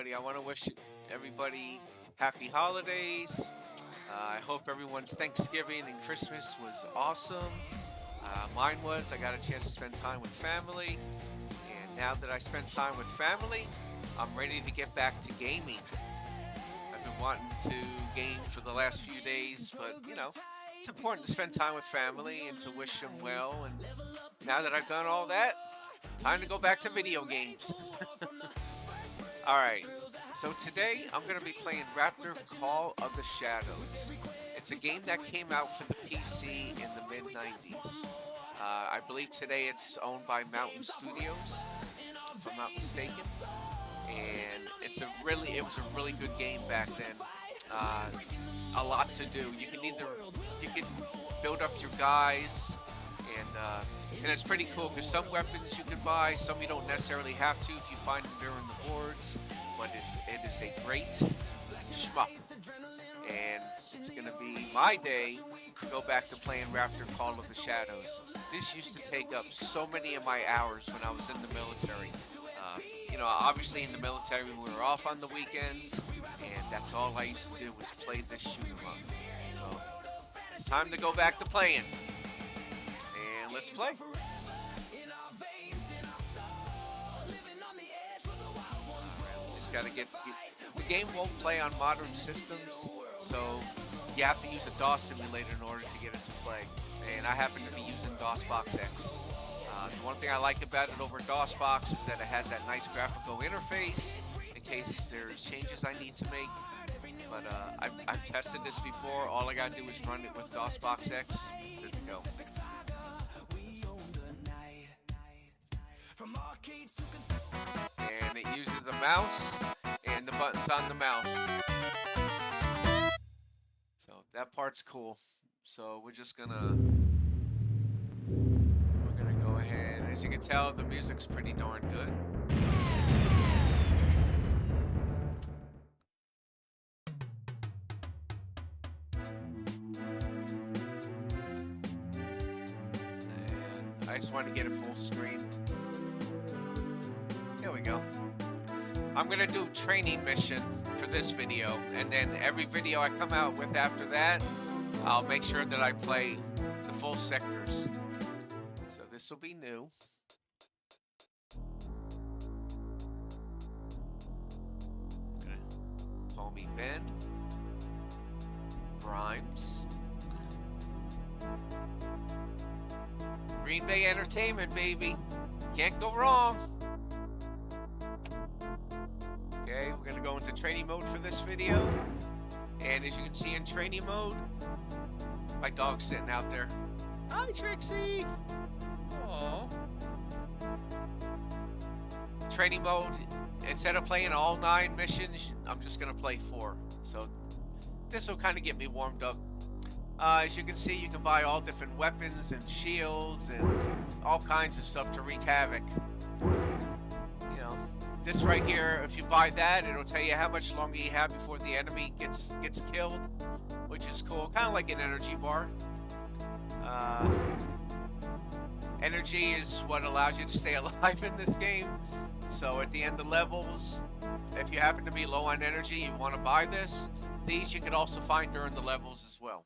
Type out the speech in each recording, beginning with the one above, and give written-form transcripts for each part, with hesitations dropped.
everybody. I want to wish everybody happy holidays. I hope everyone's Thanksgiving and Christmas was awesome. Mine was. I got a chance to spend time with family. And now that I spent time with family, I'm ready to get back to gaming. I've been wanting to game for the last few days, but it's important to spend time with family and to wish them well. And now that I've done all that, time to go back to video games. Alright, so today I'm going to be playing Raptor Call of the Shadows. It's a game that came out for the PC in the mid-90s. I believe today it's owned by Mountain Studios, if I'm not mistaken. And it was a really good game back then. A lot to do. You can build up your guys, and it's pretty cool because some weapons you can buy, some you don't necessarily have to if you find them during the boards. But it is a great shmup, and it's gonna be my day to go back to playing Raptor Call of the Shadows. This used to take up so many of my hours when I was in the military. Obviously in the military we were off on the weekends, and that's all I used to do was play this shoot 'em up. So it's time to go back to playing, and let's play. Just gotta get the game won't play on modern systems, so you have to use a DOS simulator in order to get it to play. And I happen to be using DOSBox X. The one thing I like about it over DOSBox is that it has that nice graphical interface in case there's changes I need to make. But I've tested this before. All I gotta do is run it with DOSBox X. Good to go. And it uses the mouse and the buttons on the mouse. So that part's cool. So we're gonna go ahead. As you can tell, the music's pretty darn good. And I just want to get it full screen. Here we go. I'm gonna do training mission for this video, and then every video I come out with after that, I'll make sure that I play the full sectors. So this will be new. Okay. Call me Ben. Grimes. Green Bay Entertainment, baby. Can't go wrong. Okay, we're gonna go into training mode for this video. And as you can see in training mode, my dog's sitting out there. Hi, Trixie! Aww. Training mode, instead of playing all 9 missions, I'm just gonna play 4. So this will kind of get me warmed up. As you can see, you can buy all different weapons and shields and all kinds of stuff to wreak havoc. This right here, if you buy that, it'll tell you how much longer you have before the enemy gets killed, which is cool. Kind of like an energy bar. Energy is what allows you to stay alive in this game. So at the end of levels, if you happen to be low on energy, you want to buy this. These you can also find during the levels as well.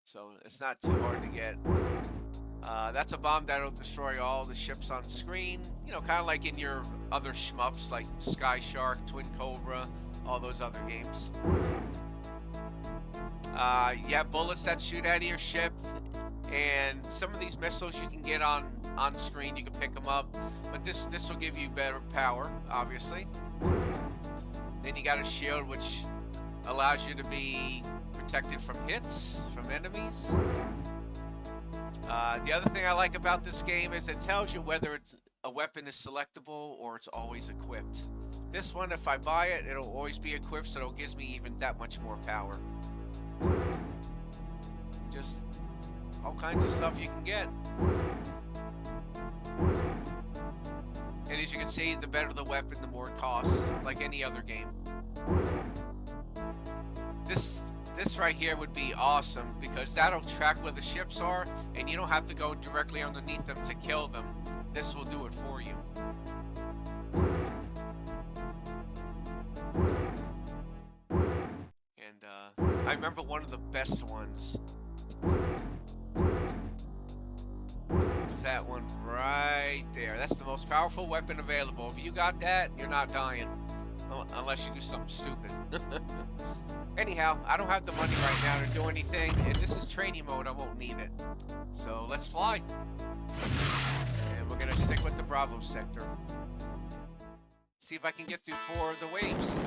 So it's not too hard to get. That's a bomb that'll destroy all the ships on screen. Kind of like in your other shmups like Sky Shark, Twin Cobra, all those other games. You have bullets that shoot out of your ship, and some of these missiles you can get on screen. You can pick them up, but this will give you better power, obviously. Then you got a shield which allows you to be protected from hits from enemies. The other thing I like about this game is it tells you whether a weapon is selectable or it's always equipped. This one, if I buy it, it'll always be equipped, so it gives me even that much more power. Just all kinds of stuff you can get. And as you can see, the better the weapon, the more it costs, like any other game. This right here would be awesome because that'll track where the ships are, and you don't have to go directly underneath them to kill them. This will do it for you. remember one of the best ones was that one right there. That's the most powerful weapon available. If you got that, you're not dying. Unless you do something stupid. Anyhow, I don't have the money right now to do anything, and this is training mode. I won't need it. So let's fly. And we're gonna stick with the Bravo sector. See if I can get through 4 of the waves.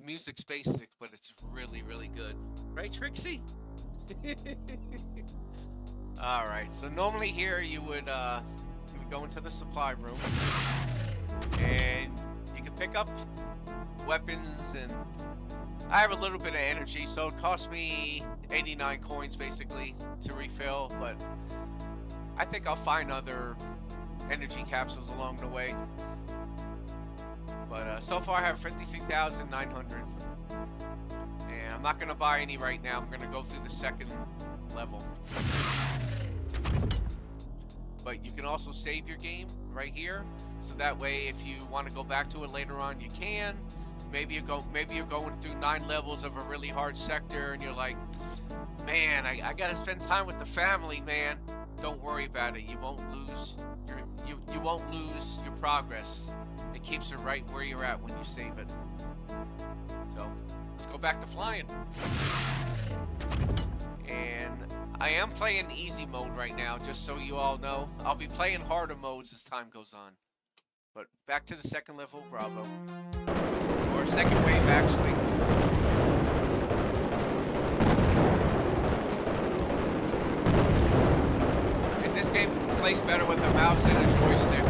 Music's basic, but it's really, really good. Right, Trixie? Alright, so normally here you would go into the supply room and you can pick up weapons, and I have a little bit of energy, so it cost me 89 coins basically to refill, but I think I'll find other energy capsules along the way. But so far I have 53,900, and I'm not going to buy any right now. I'm going to go through the second level. But you can also save your game right here, so that way if you want to go back to it later on, you can. Maybe you're going through 9 levels of a really hard sector and you're like, man, I got to spend time with the family, man. Don't worry about it. You won't lose you won't lose your progress. It keeps it right where you're at when you save it. So let's go back to flying. And I am playing easy mode right now, just so you all know. I'll be playing harder modes as time goes on. But back to the second level, Bravo. Or second wave, actually. And this game plays better with a mouse and a joystick.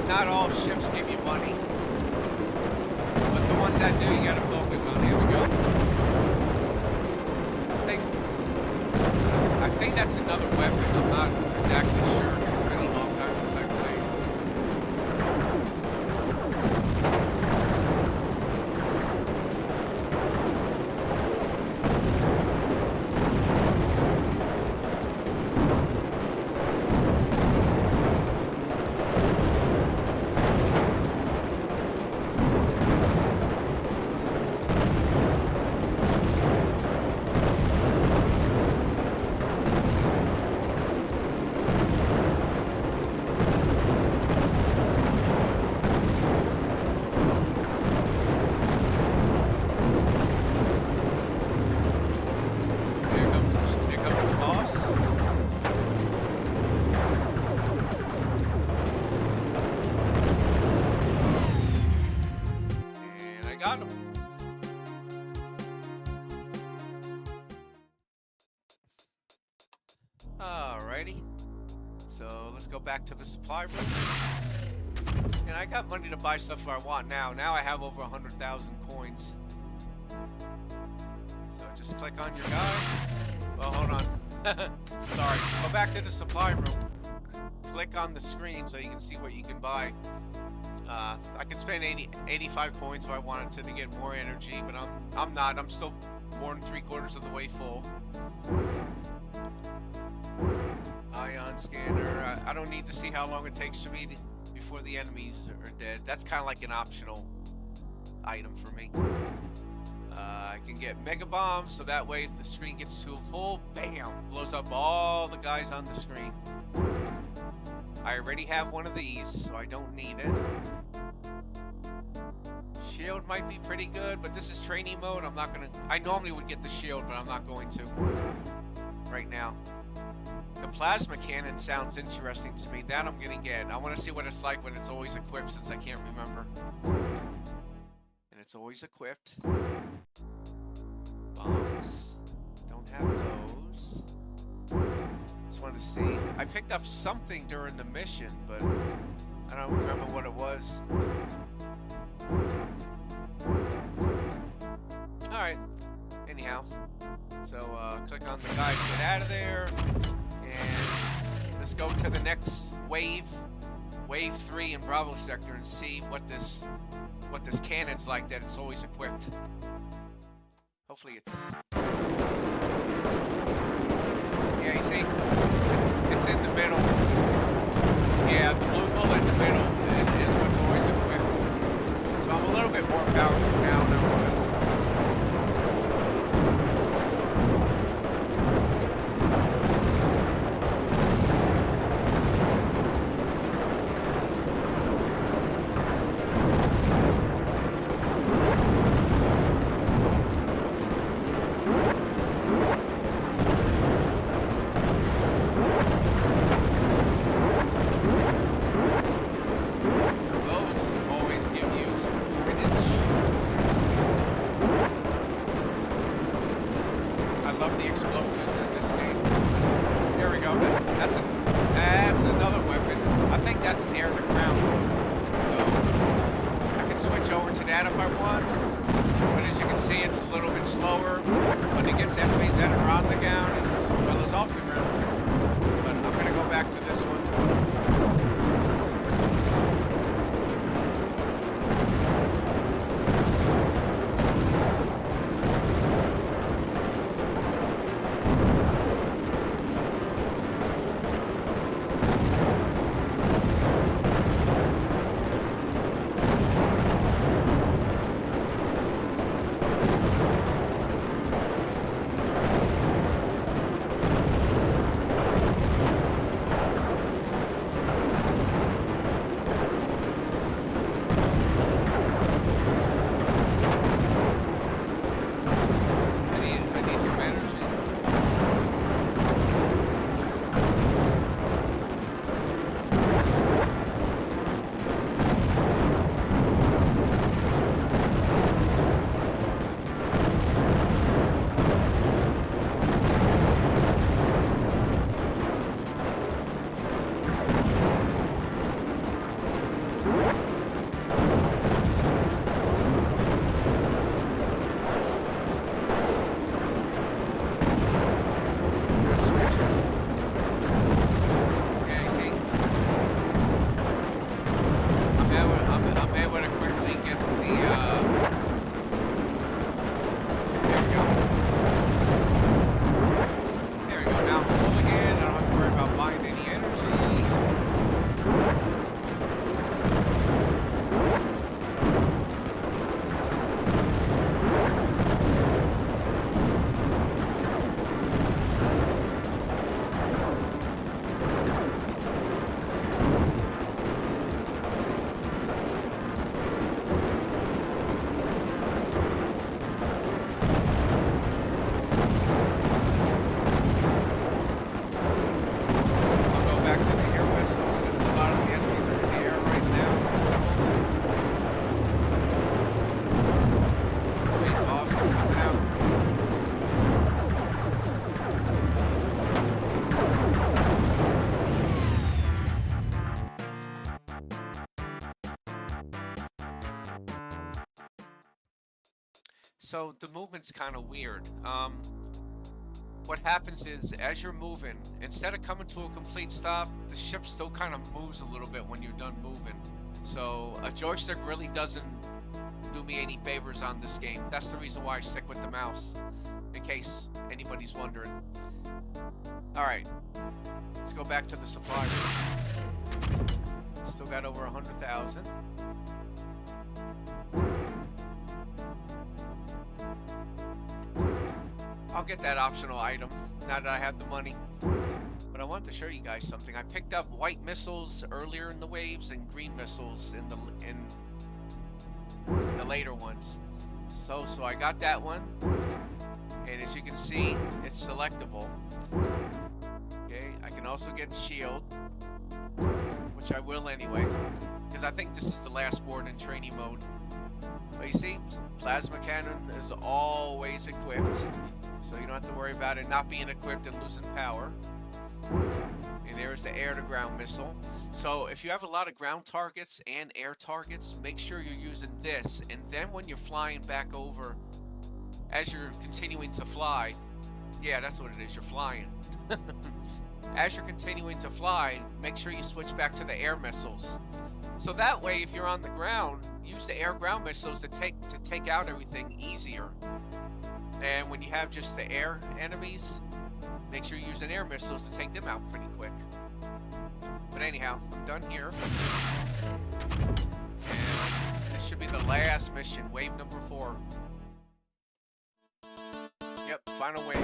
Not all ships give you money, but the ones that do, you gotta focus on. Here we go. I think that's another weapon. I'm not exactly sure because it's been a long time since I played. Got him. Alrighty. So let's go back to the supply room. And I got money to buy stuff I want now. Now I have over 100,000 coins. So just click on your guy. Well, hold on. Sorry. Go back to the supply room. Click on the screen so you can see what you can buy. I can spend 85 coins if I wanted to get more energy, but I'm not. I'm still more than 3/4 of the way full. Ion scanner. I don't need to see how long it takes for me before the enemies are dead. That's kind of like an optional item for me. I can get mega bombs, so that way if the screen gets too full, bam, blows up all the guys on the screen. I already have one of these, so I don't need it. Shield might be pretty good, but this is training mode. I'm not gonna. I normally would get the shield, but I'm not going to right now. The plasma cannon sounds interesting to me. That I'm gonna get. I want to see what it's like when it's always equipped, since I can't remember. And it's always equipped. Bombs. Don't have those. Just want to see. I picked up something during the mission, but I don't remember what it was. anyhow. So click on the guy to get out of there, and let's go to the next wave, wave 3 in Bravo sector, and see what this cannon's like that it's always equipped. Hopefully it's... Yeah, you see? It's in the middle. Yeah, the blue bullet in the middle is what's always equipped. So I'm a little bit more powerful now than I was. Enemies that are on the ground as well as off the ground. But I'm going to go back to this one. So the movement's kind of weird. What happens is, as you're moving, instead of coming to a complete stop, the ship still kind of moves a little bit when you're done moving. So a joystick really doesn't do me any favors on this game. That's the reason why I stick with the mouse, in case anybody's wondering. Alright, let's go back to the supply room. Still got over 100,000. I'll get that optional item now that I have the money. But I wanted to show you guys something. I picked up white missiles earlier in the waves and green missiles in the later ones. So I got that one, and as you can see, it's selectable. Okay, I can also get shield, which I will anyway, because I think this is the last board in training mode. But you see, plasma cannon is always equipped, so you don't have to worry about it not being equipped and losing power. And there's the air-to-ground missile. So if you have a lot of ground targets and air targets, make sure you're using this. And then when you're flying back over as you're continuing to fly, yeah, that's what it is, you're flying. As you're continuing to fly, make sure you switch back to the air missiles. So that way, if you're on the ground, use the air-ground missiles to take out everything easier. And when you have just the air enemies, make sure you're using air missiles to take them out pretty quick. But anyhow, I'm done here. And this should be the last mission, wave number 4. Yep, final wave.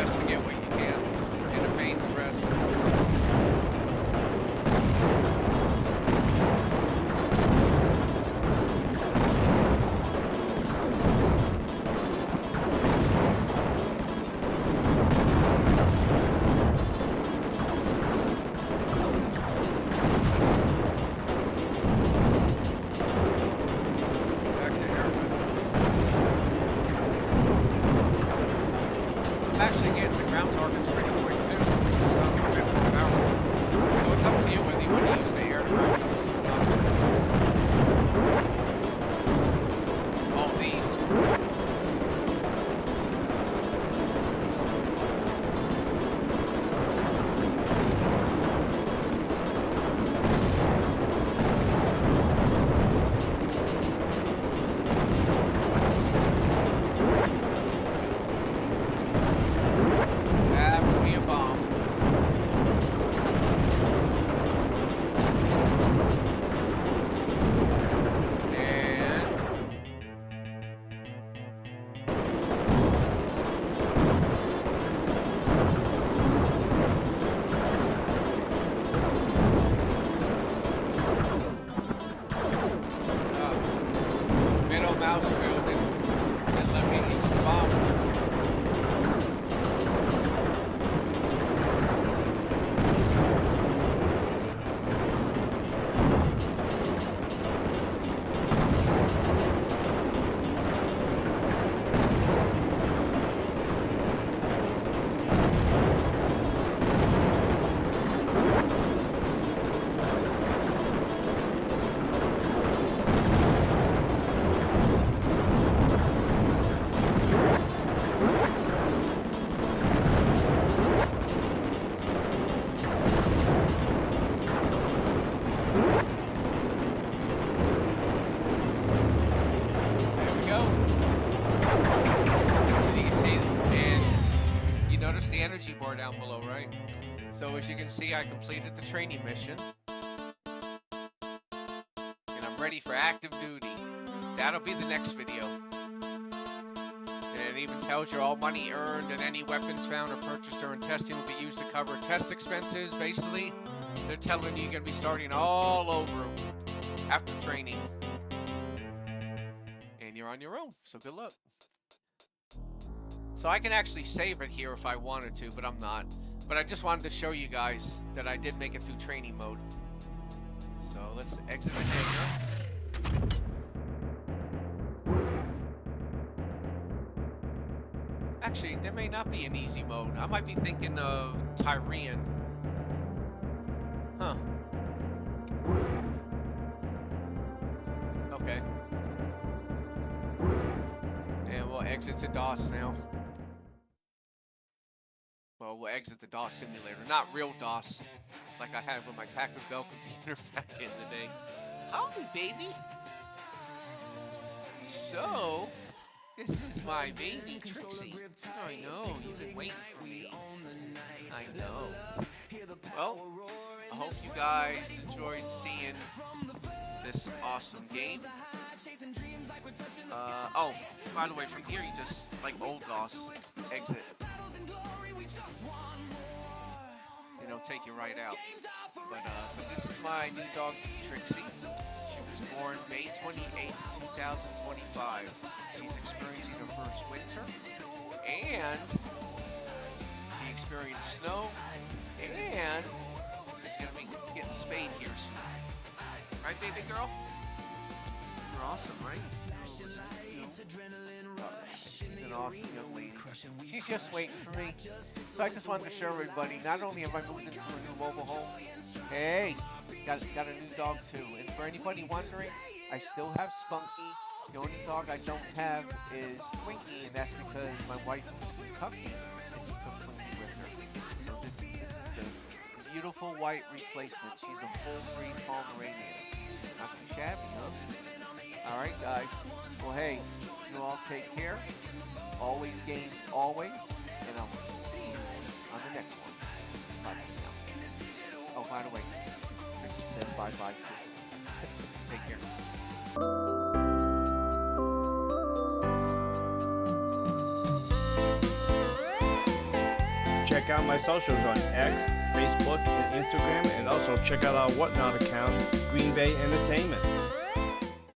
To get what you can and evade the rest. Back to air missiles. I'm actually getting the ground targets pretty quick too, since I'm a bit more powerful. So it's up to you whether you want to use the air-to-ground missiles or not. All these. Mouse wheel and let me use the bomb. The energy bar down below, right? So as you can see, I completed the training mission and I'm ready for active duty. That'll be the next video. And it even tells you all money earned and any weapons found or purchased during testing will be used to cover test expenses. Basically, they're telling you you're going to be starting all over after training. And you're on your own, so good luck. So I can actually save it here if I wanted to, but I'm not. But I just wanted to show you guys that I did make it through training mode. So let's exit the hangar. Actually, there may not be an easy mode. I might be thinking of Tyrian. Huh. Okay. And we'll exit to DOS now. Well, we'll exit the DOS simulator. Not real DOS, like I had with my Packard Bell computer back in the day. Howdy, baby! So, This is my baby, Trixie. I know, you've been waiting for me. I know. Well, I hope you guys enjoyed seeing this awesome game. Oh, by the way, from here you just, like old DOS, exit. It'll take you right out. But this is my new dog, Trixie. She was born May 28th, 2025. She's experiencing her first winter, and she experienced snow, and she's gonna be getting spayed here soon. Right, baby girl? You're awesome, right? She's an awesome young lady. She's just waiting for me. So I just wanted to show everybody, not only have I moved into a new mobile home, hey, got a new dog too. And for anybody wondering, I still have Spunky. The only dog I don't have is Twinkie, and that's because my wife moved to Kentucky and she took Twinkie with her. So this is the beautiful white replacement. She's a full breed Pomeranian. Not too shabby, huh? Alright guys. Well hey, you all take care. Always game, always. And I will see you on the next one. Bye for now. Oh, by the way, Richard said bye-bye too. Take care. Check out my socials on X, Facebook, and Instagram, and also check out our Whatnot account, Green Bay Entertainment.